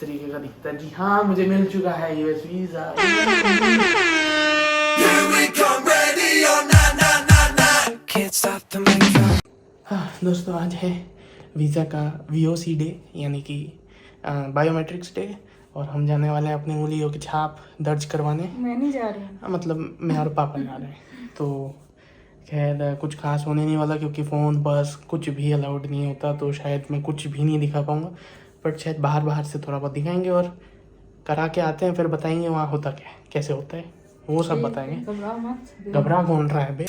तरीके का दिखता है। जी हाँ, मुझे मिल चुका है यूएस वीज़ा। दोस्तों आज है वीज़ा का वीओसी डे, यानी कि बायोमेट्रिक्स डे, और हम जाने वाले हैं अपनी उंगलियों की छाप दर्ज करवाने। मैं नहीं जा रही हूँ। मतलब मैं और पापा जा रहे हैं। तो खैर कुछ खास होने नहीं वाला, क्योंकि फ़ोन बस कुछ भी अलाउड नहीं होता, तो शायद मैं कुछ भी नहीं दिखा पाऊँगा। बट शायद बाहर बाहर से थोड़ा बहुत दिखाएंगे और करा के आते हैं, फिर बताएंगे वहाँ होता क्या है, कैसे होता है, वो सब बताएंगे। घबराओ मत। घबरा कौन रहा है बे?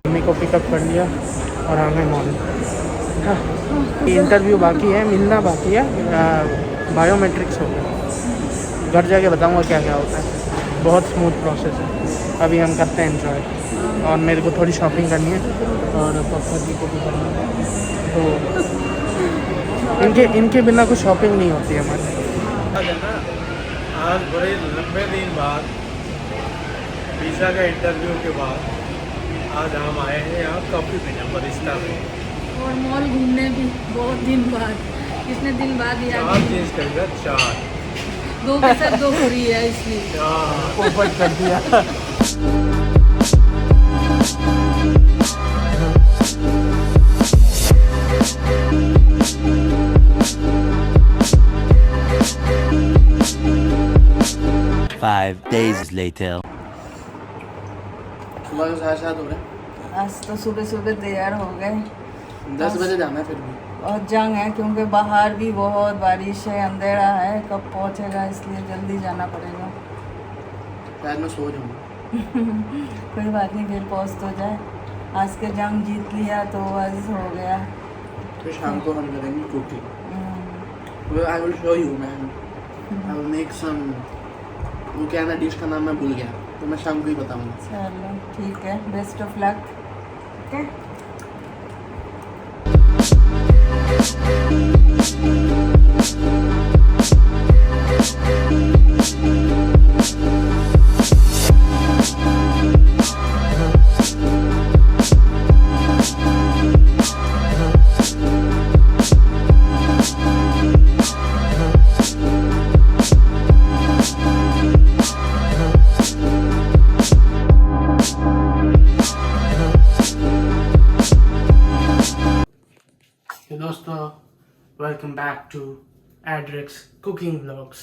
मम्मी को पिकअप कर लिया और आ गए मॉल। हाँ, इंटरव्यू बाकी है, मिलना बाकी है, बायोमेट्रिक्स हो गया। घर जाके बताऊंगा क्या क्या होता है। बहुत स्मूथ प्रोसेस है। अभी हम करते हैं एंजॉय, और मेरे को थोड़ी शॉपिंग करनी है और पापा जी को भी करनी है। तो इनके बिना कुछ शॉपिंग नहीं होती है हमारी। आज बड़े लंबे दिन बाद, वीज़ा का इंटरव्यू के बाद आज हम आए हैं यहाँ कॉफ़ी पीने बरिस्ता में। और मॉल घूमने भी बहुत दिन बाद, कितने दिन बाद यार। चार चेंज करेगा, चार दो के साथ दो हो रही है इसलिए। ओपन कर दिया। Five days later. सुबह के 7:30 हो रहे हैं। आज तो सुबह सुबह तैयार हो गए। 10 बजे जाना है फिर भी। और जंग है क्योंकि बाहर भी बहुत बारिश है, अंधेरा है, कब पहुंचेगा, इसलिए जल्दी जाना पड़ेगा। शायद मैं सो जाऊँगा। कोई बात नहीं, फिर पहुंच तो जाए। आज के जंग जीत लिया तो आज हो गया। तो शाम को हम करेंगे cooking. I will show you man. I will make some, वो क्या ना डिश का नाम मैं भूल गया, तो मैं शाम को ही बताऊँगा। चलो ठीक है, बेस्ट ऑफ लक। ओके। तो दोस्तों, welcome back to Adrik's cooking vlogs.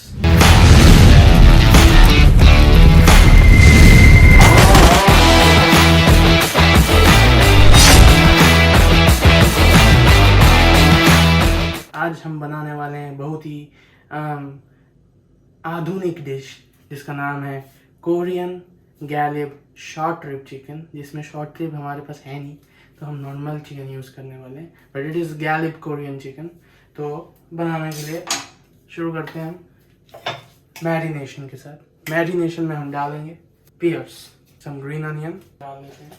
आज हम बनाने वाले हैं बहुत ही आधुनिक डिश, जिसका नाम है कोरियन गैलिब शॉर्ट रिब चिकन। जिसमें शॉर्ट रिब हमारे पास है नहीं, तो हम नॉर्मल चिकन यूज़ करने वाले हैं, but it is galbi Korean chicken. तो बनाने के लिए शुरू करते हैं हम मैरिनेशन के साथ। मैरिनेशन में हम डालेंगे पियर्स, सम ग्रीन अनियन डाल देते हैं।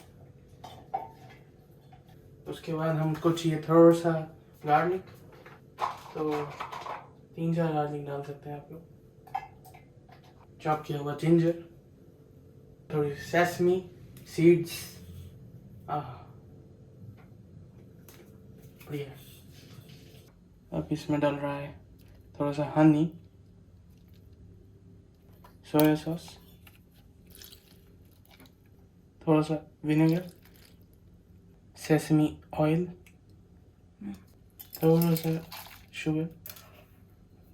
उसके बाद हमको चाहिए थोड़ा सा गार्लिक, तो 3-4 गार्लिक डाल सकते हैं आप लोग। चॉप किया हुआ जिंजर, थोड़ी सेसमी सीड्स, बढ़िया। अब इसमें डल रहा है थोड़ा सा हनी, सोया सॉस, थोड़ा सा विनेगर, सेसमी ऑयल, थोड़ा सा शुगर,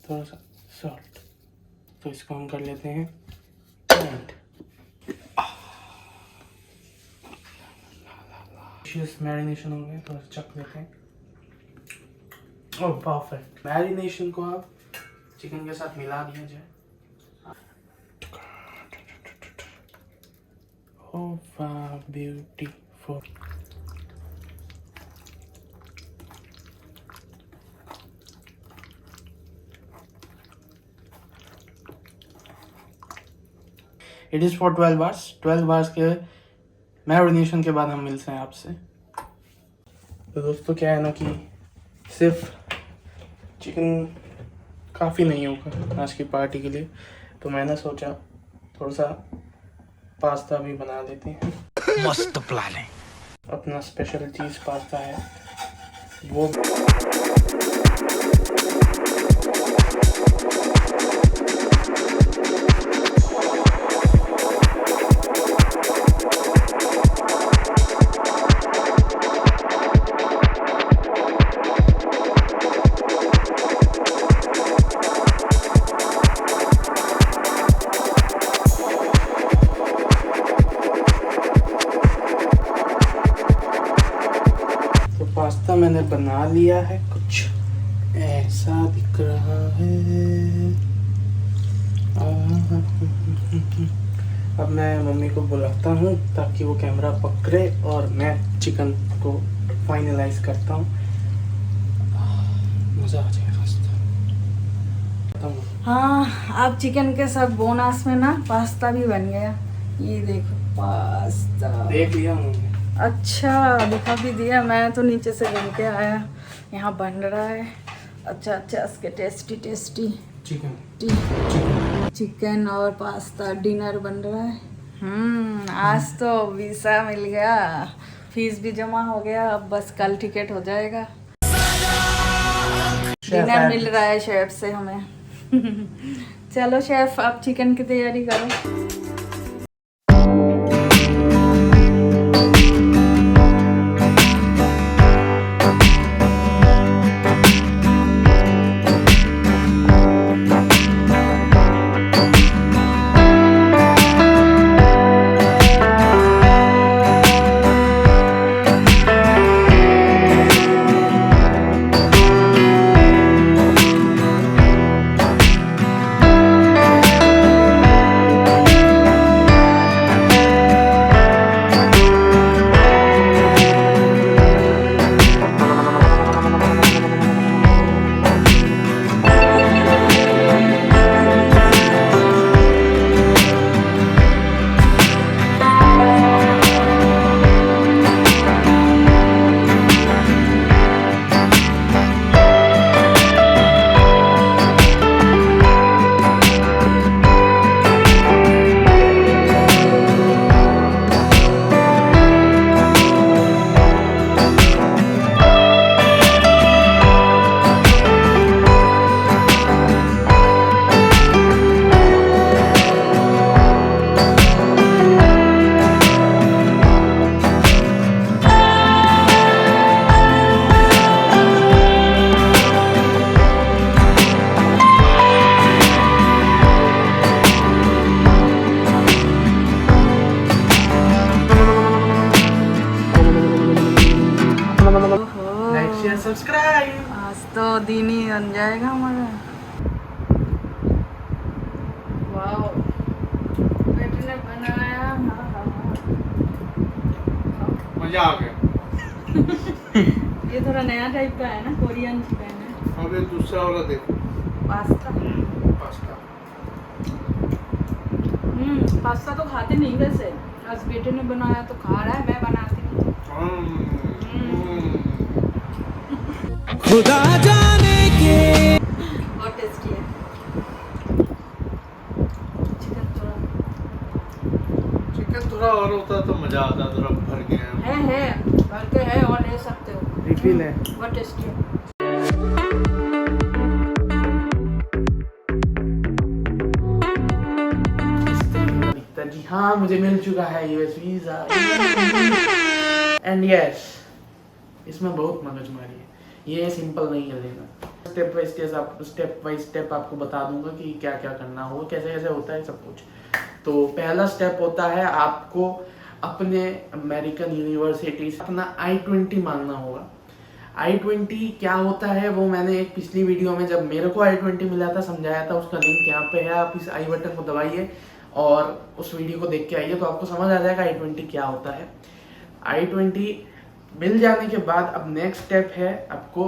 थोड़ा सा सॉल्ट। तो इसको हम कर लेते हैं ग्राइंड। मैरिनेशन हो गया, थोड़ा सा चख लेते हैं। ओह परफेक्ट। मैरिनेशन को आप चिकन के साथ मिला दिया जाए। ओह वाह, beautiful. It is for 12 hours. 12 hours के मैरिनेशन के बाद हम मिलते हैं आपसे। तो दोस्तों क्या है ना कि सिर्फ चिकन काफ़ी नहीं होगा आज की पार्टी के लिए, तो मैंने सोचा थोड़ा सा पास्ता भी बना देते हैं। मस्त प्लान है। अपना स्पेशल चीज़ पास्ता है वो। पास्ता मैंने बना लिया है, कुछ ऐसा दिख रहा है। अब मैं मम्मी को बुलाता हूँ ताकि वो कैमरा पकड़े और मैं चिकन को फाइनलाइज करता हूँ। मज़ा आ जाएगा पास्ता। हाँ, अब चिकन के साथ बोनस में ना पास्ता भी बन गया। ये देखो पास्ता। देख लिया उन्होंने। अच्छा, दिखा भी दिया। मैं तो नीचे से बन के आया, यहाँ बन रहा है। अच्छा इसके टेस्टी चिकन और पास्ता डिनर बन रहा है। आज तो वीज़ा मिल गया, फीस भी जमा हो गया, अब बस कल टिकट हो जाएगा। डिनर मिल रहा है शेफ से हमें। चलो शेफ, आप चिकन की तैयारी करो। सब्सक्राइब। आज तो दिन ही बन जाएगा हमारा। वाओ, बेटे ने बनाया। मजा आ गया। ये थोड़ा नया टाइप का है ना, कोरियन चिकन है। अब ये दूसरा वाला देखो, पास्ता। पास्ता तो खाते नहीं वैसे, आज बेटे ने बनाया तो खा रहा है, मैं बनाती हूँ तो। खुदा जाने के। बहुत टेस्टी है चिकन थोड़ा और होता तो मजा आता, थोड़ा भर गया है भर के है, और ले सकते हो। रिफिल है। बहुत टेस्टी है। जी हाँ, मुझे मिल चुका है यूएस वीजा। एंड यस, इसमें बहुत मगजमारी है, ये सिंपल नहीं है लेना। स्टेप बाय स्टेप आपको बता दूंगा कि क्या क्या करना होगा, कैसे कैसे होता है सब कुछ। तो पहला स्टेप होता है आपको अपने अमेरिकन यूनिवर्सिटी से अपना I-20 मांगना होगा। I-20 क्या होता है वो मैंने एक पिछली वीडियो में, जब मेरे को I-20 मिला था, समझाया था। उसका लिंक यहाँ पे है, आप इस आई बटन को दबाइए और उस वीडियो को देख के आइए, तो आपको समझ आ जाएगा I-20 क्या होता है। I-20 मिल जाने के बाद अब नेक्स्ट स्टेप है आपको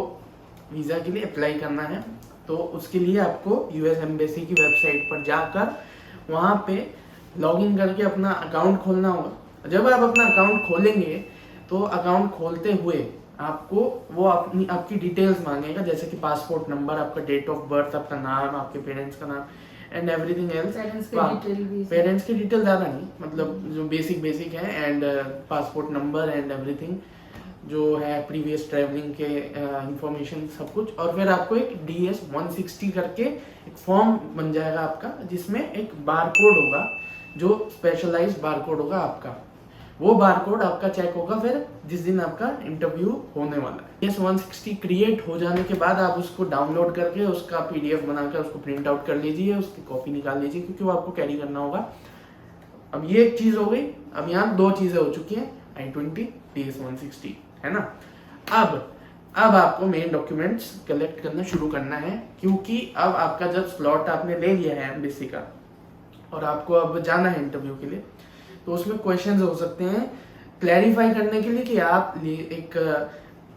वीज़ा के लिए अप्लाई करना है। तो उसके लिए आपको यूएस एम्बेसी की वेबसाइट पर जाकर वहाँ पे लॉगिन करके अपना अकाउंट खोलना होगा। जब आप अपना अकाउंट खोलेंगे तो अकाउंट खोलते हुए आपको वो आपकी डिटेल्स मांगेगा, जैसे कि पासपोर्ट नंबर, आपका डेट ऑफ बर्थ, आपका नाम, आपके पेरेंट्स का नाम एंड एवरीथिंग एल्स। पेरेंट्स की डिटेल ज़्यादा नहीं, मतलब जो बेसिक है, and passport number and everything जो है, प्रीवियस ट्रैवलिंग के इंफॉर्मेशन सब कुछ। और फिर आपको एक DS 160 करके एक फॉर्म बन जाएगा आपका, जिसमें एक बारकोड होगा, जो स्पेशलाइज्ड बारकोड होगा आपका। वो बारकोड आपका चेक होगा फिर जिस दिन आपका इंटरव्यू होने वाला है। DS 160 क्रिएट हो जाने के बाद आप उसको डाउनलोड करके उसका PDF बनाकर उसको प्रिंट आउट कर लीजिए, उसकी कॉपी निकाल लीजिए, क्योंकि वो आपको कैरी करना होगा। अब ये एक चीज़ हो गई। अब यहाँ 2 चीज़ें हो चुकी हैं, I-20, DS 160, है ना। अब आपको मेन डॉक्यूमेंट्स कलेक्ट करना शुरू करना है, क्योंकि अब आपका जब स्लॉट आपने ले लिया है एम्बेसी का और आपको अब जाना है इंटरव्यू के लिए, तो उसमें क्वेश्चंस हो सकते हैं क्लैरिफाई करने के लिए कि आप एक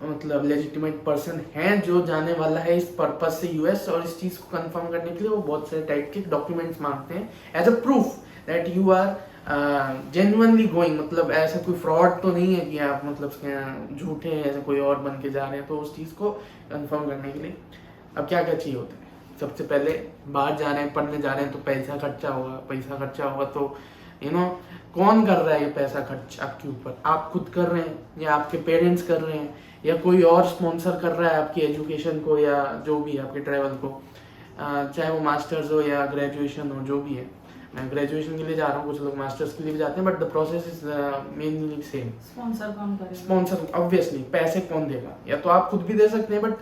मतलब लेजिटिमेट पर्सन हैं जो जाने वाला है इस पर्पज से US, और इस चीज़ को कंफर्म करने के लिए वो बहुत सारे टाइप के डॉक्यूमेंट्स मांगते हैं as a proof that you are genuinely going, मतलब ऐसा कोई फ्रॉड तो नहीं है कि आप मतलब झूठे हैं, ऐसे कोई और बन के जा रहे हैं। तो उस चीज़ को कंफर्म करने के लिए अब क्या क्या चाहिए होता है। सबसे पहले बाहर जा रहे हैं, पढ़ने जा रहे हैं, तो पैसा खर्चा होगा। तो कौन कर रहा है ये पैसा खर्च आपके ऊपर? आप खुद कर रहे हैं या आपके पेरेंट्स कर रहे हैं या कोई और स्पॉन्सर कर रहा है आपकी एजुकेशन को या जो भी आपके ट्रैवल को, चाहे वो मास्टर्स हो या ग्रेजुएशन हो, जो भी है। मैं ग्रेजुएशन के लिए जा रहा हूँ, कुछ लोग मास्टर्स के लिए भी जाते हैं, but the process is mainly same. Sponsor कौन करेगा? स्पॉन्सर ऑब्वियसली, पैसे कौन देगा? या तो आप खुद भी दे सकते हैं, बट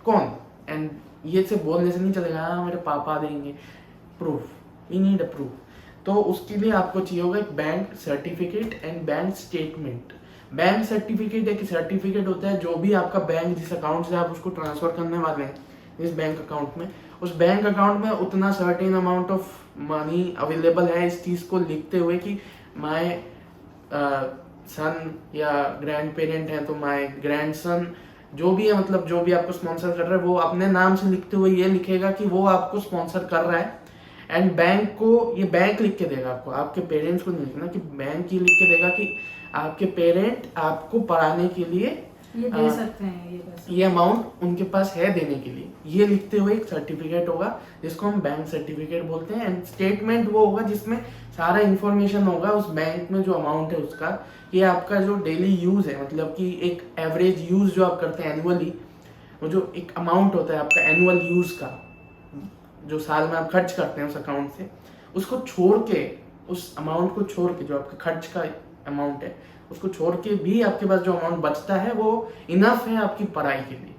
कौन? एंड ये से बोलने से नहीं चलेगा, हाँ मेरे पापा देंगे। Proof, we need a proof. तो उसके लिए आपको चाहिए होगा एक bank certificate and bank statement. Bank certificate एक सर्टिफिकेट होता है जो भी आपका बैंक, जिस अकाउंट से आप उसको ट्रांसफर करने वाले हैं इस बैंक अकाउंट में, उस बैंक अकाउंट में उतना certain amount of money available है, इस चीज़ को लिखते हुए कि माय सन या ग्रैंड पेरेंट है तो माय ग्रैंड सन, जो भी है, मतलब जो भी आपको स्पॉन्सर कर रहा है वो अपने नाम से लिखते हुए ये लिखेगा कि वो आपको स्पॉन्सर कर रहा है। एंड बैंक को ये बैंक लिख के देगा आपको, आपके पेरेंट्स को नहीं लिखना, कि बैंक ये लिख के देगा कि आपके पेरेंट आपको पढ़ाने के लिए ये दे सकते हैं, ये अमाउंट उनके पास है देने के लिए। ये लिखते हुए एक सर्टिफिकेट होगा जिसको हम बैंक सर्टिफिकेट बोलते हैं। एंड स्टेटमेंट वो होगा जिसमें सारा इंफॉर्मेशन होगा उस बैंक में जो अमाउंट है उसका, ये आपका जो डेली यूज है, मतलब कि एक एवरेज यूज जो आप करते हैं एनुअली, वो जो एक अमाउंट होता है आपका एनुअल यूज का, जो साल में आप खर्च करते हैं उस अकाउंट से, उसको छोड़ के, उस अमाउंट को छोड़ के, जो आपका खर्च का अमाउंट है उसको छोड़ के भी आपके पास जो अमाउंट बचता है वो इनफ है आपकी पढ़ाई के लिए।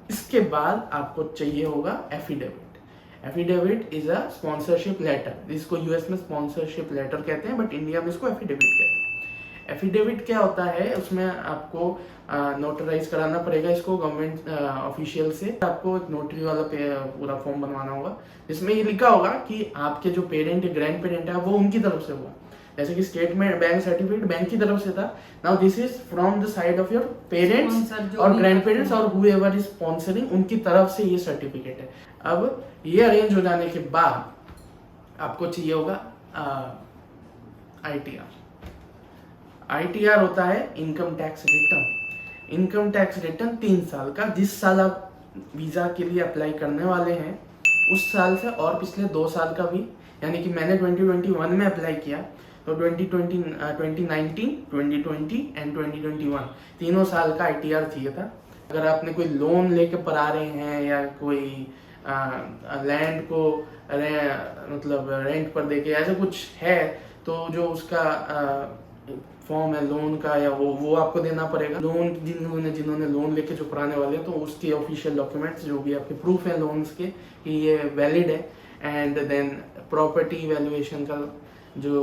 इसके बाद आपको चाहिए होगा affidavit. Affidavit is a sponsorship letter, जिसको US में स्पॉन्सरशिप लेटर कहते हैं, बट इंडिया में इसको एफिडेविट कहते हैं। एफिडेविट क्या होता है? उसमें आपको नोटराइज कराना पड़ेगा इसको गवर्नमेंट ऑफिशियल से। आपको एक नोटरी वाला पूरा फॉर्म बनवाना होगा जिसमें ये लिखा होगा कि आपके जो पेरेंट या ग्रैंड पेरेंट है वो उनकी तरफ से हुआ, जैसे कि स्टेटमेंट बैंक सर्टिफिकेट बैंक की तरफ से था। Now this is from the side of your parents और ग्रैंड पेरेंट्स और हूएवर इज स्पॉन्सरिंग, उनकी तरफ से ये सर्टिफिकेट है। अब ये अरेंज हो जाने के बाद आपको चाहिए होगा ITR होता है income tax return. Income tax return 3 साल का, जिस साल आप वीज़ा के लिए अप्लाई करने वाले हैं उस साल से और पिछले 2 साल का भी, यानी कि मैंने 2021 में अप्लाई किया तो 2019, 2020 एंड 2021 तीनों साल का ITR चाहिए था। अगर आपने कोई लोन लेके पढ़ा रहे हैं या कोई लैंड को मतलब रेंट पर देके ऐसा कुछ है, तो जो उसका फॉर्म है लोन का या वो आपको देना पड़ेगा। लोन जिन्होंने लोन लेके जो पढ़ाने वाले हैं तो उसके ऑफिशियल डॉक्यूमेंट्स जो भी आपके प्रूफ है लोन्स के कि ये वैलिड है, एंड देन प्रॉपर्टी वैल्यूएशन का जो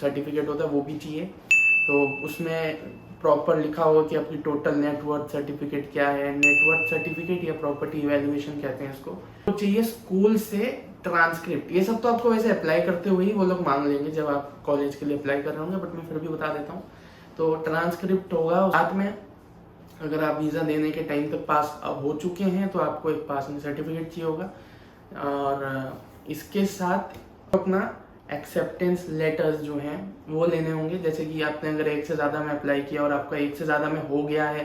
सर्टिफिकेट होता है वो भी चाहिए। तो उसमें प्रॉपर लिखा होगा कि आपकी टोटल नेटवर्थ सर्टिफिकेट क्या है, नेटवर्थ सर्टिफिकेट या प्रॉपर्टी वैल्यूएशन कहते हैं इसको। तो चाहिए स्कूल से ट्रांसक्रिप्ट। ये सब तो आपको वैसे अप्लाई करते हुए ही वो लोग मांग लेंगे जब आप कॉलेज के लिए अप्लाई कर रहे होंगे, बट मैं फिर भी बता देता हूँ। तो ट्रांसक्रिप्ट होगा, साथ में अगर आप वीज़ा देने के टाइम तक पास हो चुके हैं तो आपको एक पासिंग सर्टिफिकेट चाहिए होगा, और इसके साथ अपना एक्सेप्टेंस लेटर्स जो हैं वो लेने होंगे। जैसे कि आपने अगर एक से ज़्यादा में अप्लाई किया और आपका एक से ज़्यादा में हो गया है,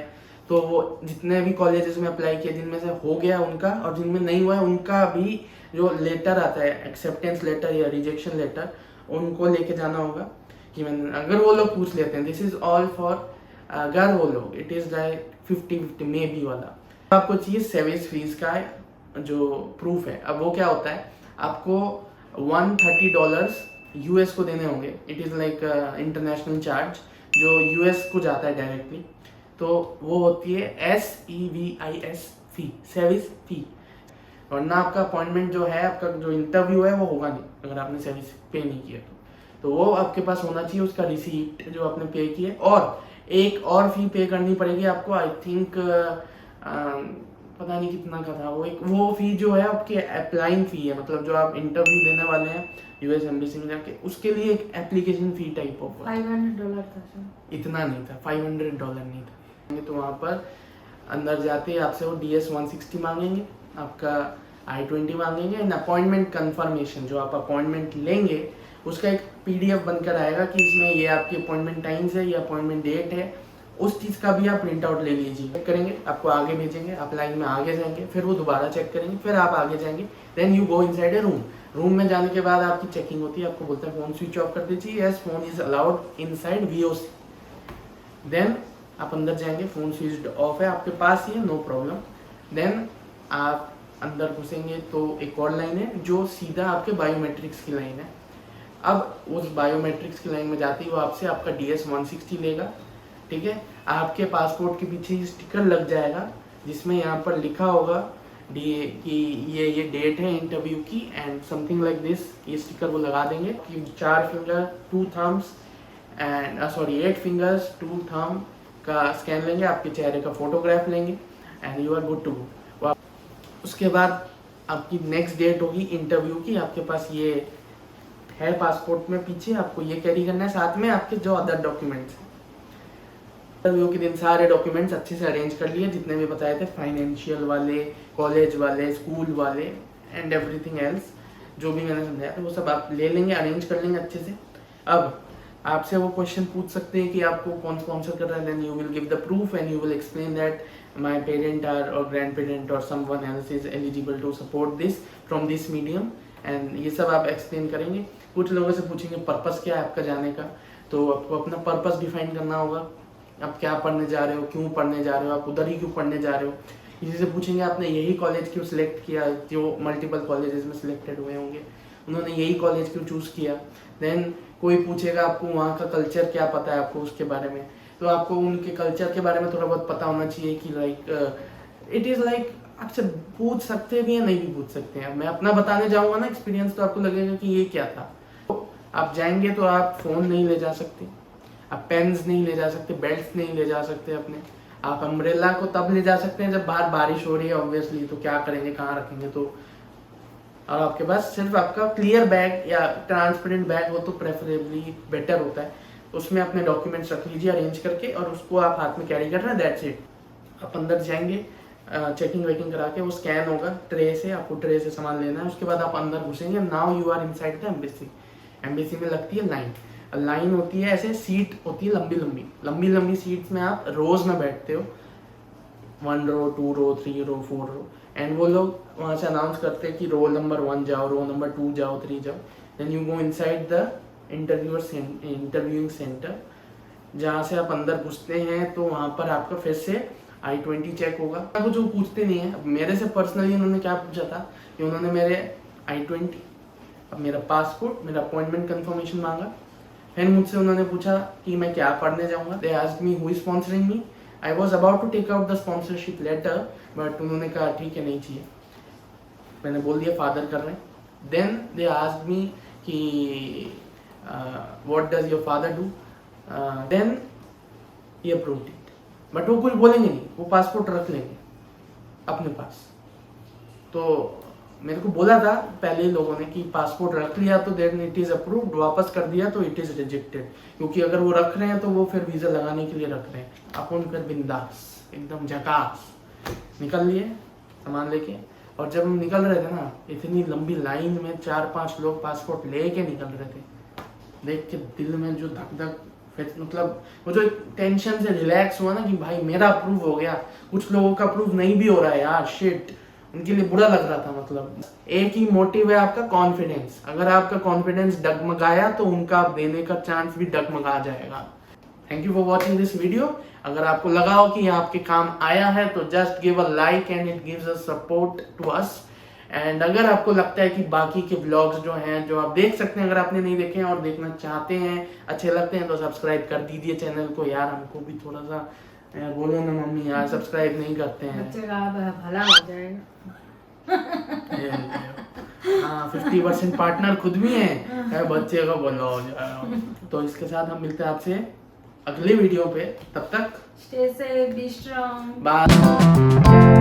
तो वो जितने भी कॉलेजेस में अप्लाई किया जिनमें से हो गया उनका, और जिनमें नहीं हुआ है उनका भी जो लेटर आता है, एक्सेप्टेंस लेटर या रिजेक्शन लेटर, उनको लेके जाना होगा। कि मैंने, अगर वो लोग पूछ लेते हैं, दिस इज़ ऑल फॉर अगर वो लोग, it is like 50-50 may be वाला। आपको चाहिए सर्विस फीस का जो प्रूफ है। अब वो क्या होता है, आपको $130 यूएस को देने होंगे। It is like international charge जो यूएस को जाता है डायरेक्टली, तो वो होती है SEVIS फी, सर्विस फी। वरना आपका अपॉइंटमेंट जो है, आपका जो इंटरव्यू है वो होगा नहीं अगर आपने सर्विस पे नहीं किया तो वो आपके पास होना चाहिए, उसका रिसीट जो आपने पे किया। और एक और फी पे करनी पड़ेगी आपको, आई थिंक पता नहीं कितना का था वो फी जो है आपकी अप्लाइंग फी है, मतलब जो आप इंटरव्यू देने वाले हैं यूएस एम्बेसी में जाके, उसके लिए एक एप्लीकेशन फी टाइप ऑफ $500 था सर। इतना नहीं था, $500 नहीं था। तो वहाँ पर अंदर जाते ही आपसे वो DS-160 मांगेंगे, आपका I-20 मांगेंगे, एंड अपॉइंटमेंट कंफर्मेशन, जो आप अपॉइंटमेंट लेंगे उसका एक PDF बनकर आएगा कि इसमें ये आपकी अपॉइंटमेंट टाइम्स है, ये अपॉइंटमेंट डेट है। उस चीज़ का भी आप प्रिंट आउट ले लीजिए, चेक करेंगे, आपको आगे भेजेंगे, आप लाइन में आगे जाएंगे, फिर वो दोबारा चेक करेंगे, फिर आप आगे जाएंगे, then you go inside a room में जाने के बाद आपकी चेकिंग होती है, आपको बोलते हैं फोन स्विच ऑफ कर दीजिए, yes phone is allowed inside VOC। Then आप अंदर जाएंगे, फोन स्विच ऑफ है, आपके पास ही है, नो प्रॉब्लम। देन आप अंदर घुसेंगे तो एक और लाइन है जो सीधा आपके बायोमेट्रिक्स की लाइन है। अब उस बायोमेट्रिक्स की लाइन में जाते ही वो आपसे आपका DS-160 लेगा, ठीक है। आपके पासपोर्ट के पीछे स्टिकर लग जाएगा जिसमें यहाँ पर लिखा होगा कि ये डेट है इंटरव्यू की एंड समथिंग लाइक दिस। ये स्टिकर वो लगा देंगे कि 4 finger 2 thumbs and 8 fingers 2 thumb का स्कैन लेंगे, आपके चेहरे का फोटोग्राफ लेंगे and you are good to go. उसके बाद आपकी नेक्स्ट डेट होगी इंटरव्यू की। आपके पास ये है पासपोर्ट में पीछे, आपको ये कैरी करना है, साथ में आपके जो अदर डॉक्यूमेंट्स हैं। इंटरव्यू के दिन सारे डॉक्यूमेंट्स अच्छे से अरेंज कर लिए, जितने भी बताए थे, फाइनेंशियल वाले, कॉलेज वाले, स्कूल वाले एंड एवरीथिंग एल्स, जो भी मैंने समझाया था वो सब आप ले लेंगे, अरेंज कर लेंगे अच्छे से। अब आपसे वो क्वेश्चन पूछ सकते हैं कि आपको कौन स्पॉन्सर कर रहा है, then you will give the proof and you will explain that my parent are और ग्रैंड पेरेंट और someone else is eligible to support this from this medium, and ये सब आप एक्सप्लेन करेंगे। कुछ लोगों से पूछेंगे पर्पस क्या है आपका जाने का, तो आपको अपना पर्पस डिफाइन करना होगा, आप क्या पढ़ने जा रहे हो, क्यों पढ़ने जा रहे हो, आप उधर ही क्यों पढ़ने जा रहे हो। किसी से पूछेंगे आपने यही कॉलेज क्यों सिलेक्ट किया, जो मल्टीपल कॉलेजेस में सिलेक्टेड हुए होंगे, उन्होंने यही कॉलेज क्यों चूज़ किया। देन कोई पूछेगा आपको वहाँ का कल्चर क्या पता है आपको उसके बारे में, तो आपको उनके कल्चर के बारे में थोड़ा बहुत पता होना चाहिए कि लाइक इट इज़ लाइक आपसे पूछ सकते भी या नहीं भी पूछ सकते हैं। मैं अपना बताने जाऊँगा ना एक्सपीरियंस, तो आपको लगेगा कि ये क्या था। तो आप जाएंगे तो आप फ़ोन नहीं ले जा सकते, आप पेन्स नहीं ले जा सकते, बेल्ट नहीं ले जा सकते अपने, आप अम्ब्रेला को तब ले जा सकते हैं जब बाहर बारिश हो रही है ऑब्वियसली, तो क्या करेंगे, कहाँ रखेंगे। तो और आपके पास सिर्फ आपका क्लियर बैग या ट्रांसपेरेंट बैग हो तो प्रेफरेबली बेटर होता है, उसमें अपने डॉक्यूमेंट्स रख लीजिए अरेंज करके, और उसको आप हाथ में कैरी कर रहे हैं, दैट्स इट। आप अंदर जाएंगे, चेकिंग वेकिंग करा के वो स्कैन होगा ट्रे से, आपको ट्रे से सामान लेना है, उसके बाद आप अंदर घुसेंगे। Now you are inside the embassy. Embassy में लगती है लाइन होती है, ऐसे सीट होती है लंबी लंबी सीट्स में आप रोज में बैठते हो, 1 रो 2 रो 3 रो 4 रो, एंड वो लोग वहाँ से अनाउंस करते हैं कि रोल नंबर 1 जाओ, रोल नंबर 2 जाओ, 3 जाओ। Then you go inside the interviewing centre. जहाँ से आप अंदर घुसते हैं तो वहाँ पर आपका फिर से I-20 चेक होगा। कुछ वो पूछते नहीं है। अब मेरे से पर्सनली उन्होंने क्या पूछा था कि उन्होंने मेरे I-20, अब मेरा पासपोर्ट, मेरा अपॉइंटमेंट कंफर्मेशन मांगा, फिर मुझसे उन्होंने पूछा कि मैं क्या पढ़ने जाऊँगा। They asked me who is sponsoring me. I was about to take out the sponsorship letter, but उन्होंने कहा ठीक है नहीं चाहिए, मैंने बोल दिया फादर कर रहे हैं। देन दे आस्क्ड मी कि what does your father do, then ये अप्रूव्ड इट, बट वो कुछ बोलेंगे नहीं, वो पासपोर्ट रख लेंगे अपने पास। तो मेरे को बोला था पहले ही लोगों ने कि पासपोर्ट रख लिया तो देन इट इज़ अप्रूव्ड, वापस कर दिया तो इट इज़ रिजेक्टेड, क्योंकि अगर वो रख रहे हैं तो वो फिर वीज़ा लगाने के लिए रख रहे हैं। अपन फिर बिंदास एकदम झकास निकल लिए सामान लेके, और जब हम निकल रहे थे ना, इतनी लंबी लाइन में 4-5 लोग पासपोर्ट लेके निकल रहे थे, देख के दिल में जो धक धक, मतलब वो जो टेंशन से रिलैक्स हुआ ना कि भाई मेरा अप्रूव हो गया। कुछ लोगों का अप्रूव नहीं भी हो रहा है यार, शिट, उनके लिए बुरा लग रहा था। मतलब एक ही मोटिव है आपका, कॉन्फिडेंस। अगर आपका कॉन्फिडेंस डगमगाया तो उनका देने का चांस भी डगमगा जाएगा। Thank you for watching this video. अगर आपको लगा हो कि ये आपके काम आया है तो just give a like and it gives us support to us. And अगर आपको लगता है कि बाकी के व्लॉग्स जो हैं, जो आप देख सकते हैं, अगर आपने नहीं देखे हैं और देखना चाहते हैं, अच्छे लगते हैं, तो सब्सक्राइब कर दीजिए चैनल को यार। हमको भी थोड़ा सा बोलो ना मम्मी यार, सब्सक्राइब नहीं करते हैं। बच्चे का भला हो जाएगा। हाँ, 50% पार्टनर खुद भी हैं, बच्चे का भला हो जाएगा। तो इसके साथ हम मिलते हैं आपसे अगले वीडियो पे, तब तक stay safe, be strong. Bye.